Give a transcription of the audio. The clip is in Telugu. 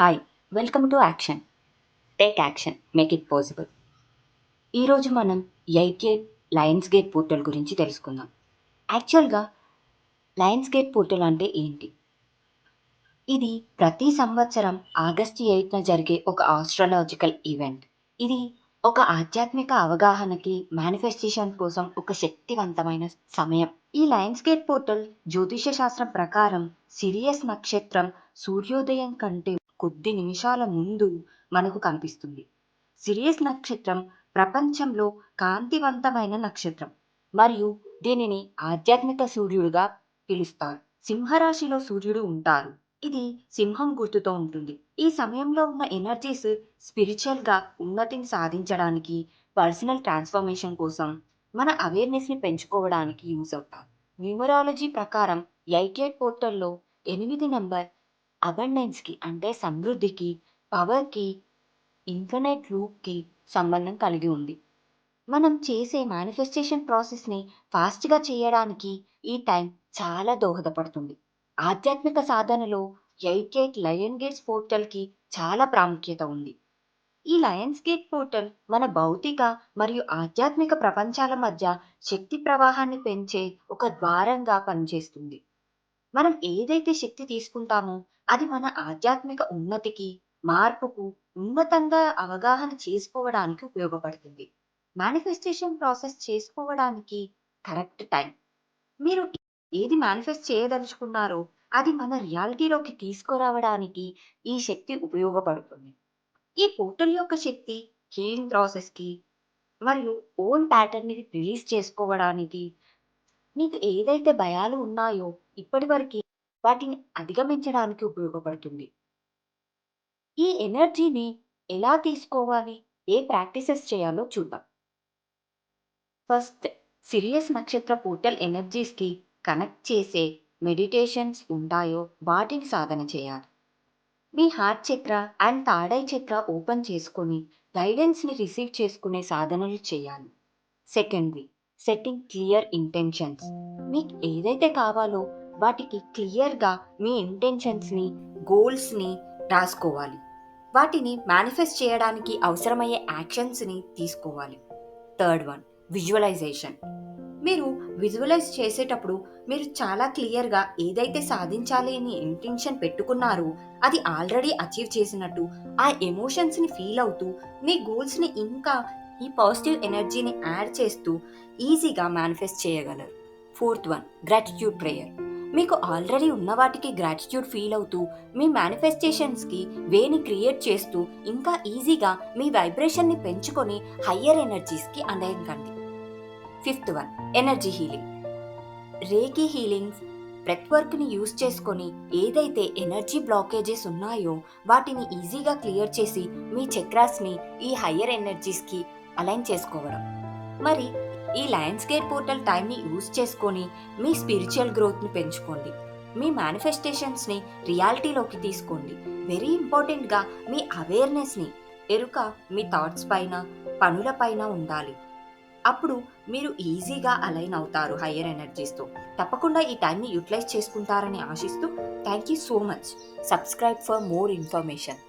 Hi, welcome to action. Take action, make it possible. ఈరోజు మనం eight gate Lions gate portal గురించి తెలుసుకుందాం. యాక్చువల్గా లయన్స్ గేట్ పోర్టల్ అంటే ఏంటి? ఇది ప్రతి సంవత్సరం ఆగస్టు 8న జరిగే ఒక ఆస్ట్రాలజికల్ ఈవెంట్. ఇది ఒక ఆధ్యాత్మిక అవగాహనకి, మేనిఫెస్టేషన్ కోసం ఒక శక్తివంతమైన సమయం. ఈ లయన్స్ గేట్ పోర్టల్ జ్యోతిష శాస్త్రం ప్రకారం సిరియస్ నక్షత్రం సూర్యోదయం కంటే కొద్ది నిమిషాల ముందు మనకు కనిపిస్తుంది. సిరియస్ నక్షత్రం ప్రపంచంలో కాంతివంతమైన నక్షత్రం మరియు దీనిని ఆధ్యాత్మిక సూర్యుడుగా పిలుస్తారు. సింహరాశిలో సూర్యుడు ఉంటారు. ఇది సింహం గుర్తుతో ఉంటుంది. ఈ సమయంలో ఉన్న ఎనర్జీస్ స్పిరిచువల్గా ఉన్నతిని సాధించడానికి, పర్సనల్ ట్రాన్స్ఫర్మేషన్ కోసం, మన అవేర్నెస్ని పెంచుకోవడానికి యూజ్ అవుతారు. న్యూమరాలజీ ప్రకారం 88 పోర్టల్లో 8 నంబర్ అబండెన్స్కి అంటే సమృద్ధికి, పవర్కి, ఇన్ఫినైట్ లూప్కి సంబంధం కలిగి ఉంది. మనం చేసే మేనిఫెస్టేషన్ ప్రాసెస్ని ఫాస్ట్గా చేయడానికి ఈ టైం చాలా దోహదపడుతుంది. ఆధ్యాత్మిక సాధనలో 88 లయన్ గేట్స్ పోర్టల్కి చాలా ప్రాముఖ్యత ఉంది. ఈ లయన్స్ గేట్ పోర్టల్ మన భౌతిక మరియు ఆధ్యాత్మిక ప్రపంచాల మధ్య శక్తి ప్రవాహాన్ని పెంచే ఒక ద్వారంగా పనిచేస్తుంది. మనం ఏదైతే శక్తి తీసుకుంటామో అది మన ఆధ్యాత్మిక ఉన్నతికి, మార్పుకు, ఉన్నతంగా అవగాహన చేసుకోవడానికి ఉపయోగపడుతుంది. మేనిఫెస్టేషన్ ప్రాసెస్ చేసుకోవడానికి కరెక్ట్ టైం. మీరు ఏది మేనిఫెస్ట్ చేయదలుచుకున్నారో అది మన రియాలిటీలోకి తీసుకురావడానికి ఈ శక్తి ఉపయోగపడుతుంది. ఈ పోర్టల్ యొక్క శక్తి హీలింగ్ ప్రాసెస్కి మరియు ఓన్ ప్యాటర్న్ని రిలీజ్ చేసుకోవడానికి, మీకు ఏదైతే భయాలు ఉన్నాయో ఇప్పటివరకు వాటిని అధిగమించడానికి ఉపయోగపడుతుంది. ఈ ఎనర్జీని ఎలా తీసుకోవాలి, ఏ ప్రాక్టీసెస్ చేయాలో చూద్దాం. ఫస్ట్, సిరియస్ నక్షత్ర పోర్టల్ ఎనర్జీస్కి కనెక్ట్ చేసే మెడిటేషన్స్ ఉంటాయో వాటిని సాధన చేయాలి. మీ హార్ట్ చక్ర అండ్ థర్డ్ ఐ చక్ర ఓపెన్ చేసుకొని గైడెన్స్ని రిసీవ్ చేసుకునే సాధనలు చేయాలి. సెకండ్ది, సెట్టింగ్ క్లియర్ ఇంటెన్షన్స్. మీకు ఏదైతే కావాలో వాటికి క్లియర్గా మీ ఇంటెన్షన్స్ని, గోల్స్ని రాసుకోవాలి. వాటిని మేనిఫెస్ట్ చేయడానికి అవసరమయ్యే యాక్షన్స్ని తీసుకోవాలి. Third one, visualisation. మీరు విజువలైజ్ చేసేటప్పుడు మీరు చాలా క్లియర్గా ఏదైతే సాధించాలి అని ఇంటెన్షన్ పెట్టుకున్నారో అది ఆల్రెడీ అచీవ్ చేసినట్టు ఆ ఎమోషన్స్ని ఫీల్ అవుతూ మీ గోల్స్ని ఇంకా ఈ పాజిటివ్ ఎనర్జీని యాడ్ చేస్తూ ఈజీగా మేనిఫెస్ట్ చేయగలరు. Fourth one, gratitude prayer. మీకు ఆల్రెడీ ఉన్న వాటికి గ్రాటిట్యూడ్ ఫీల్ అవుతూ మీ మేనిఫెస్టేషన్స్కి వేని క్రియేట్ చేస్తూ ఇంకా ఈజీగా మీ వైబ్రేషన్ని పెంచుకొని హయ్యర్ ఎనర్జీస్కి అందించండి. Fifth one, energy healing. Reiki healings, breath వర్క్ని యూజ్ చేసుకొని ఏదైతే ఎనర్జీ బ్లాకేజెస్ ఉన్నాయో వాటిని ఈజీగా క్లియర్ చేసి మీ చక్రాస్ని ఈ హయ్యర్ ఎనర్జీస్కి అలైన్ చేసుకోవడం. మరి ఈ లయన్స్ గేట్ పోర్టల్ టైంని యూజ్ చేసుకొని మీ స్పిరిచువల్ గ్రోత్ని పెంచుకోండి. మీ మేనిఫెస్టేషన్స్ని రియాలిటీలోకి తీసుకోండి. వెరీ ఇంపార్టెంట్గా మీ అవేర్నెస్ని, ఎరుక మీ థాట్స్ పైన, పనుల పైన ఉండాలి. అప్పుడు మీరు ఈజీగా అలైన్ అవుతారు హయ్యర్ ఎనర్జీస్తో. తప్పకుండా ఈ టైంని యూటిలైజ్ చేసుకుంటారని ఆశిస్తూ thank you so much. Subscribe for more information.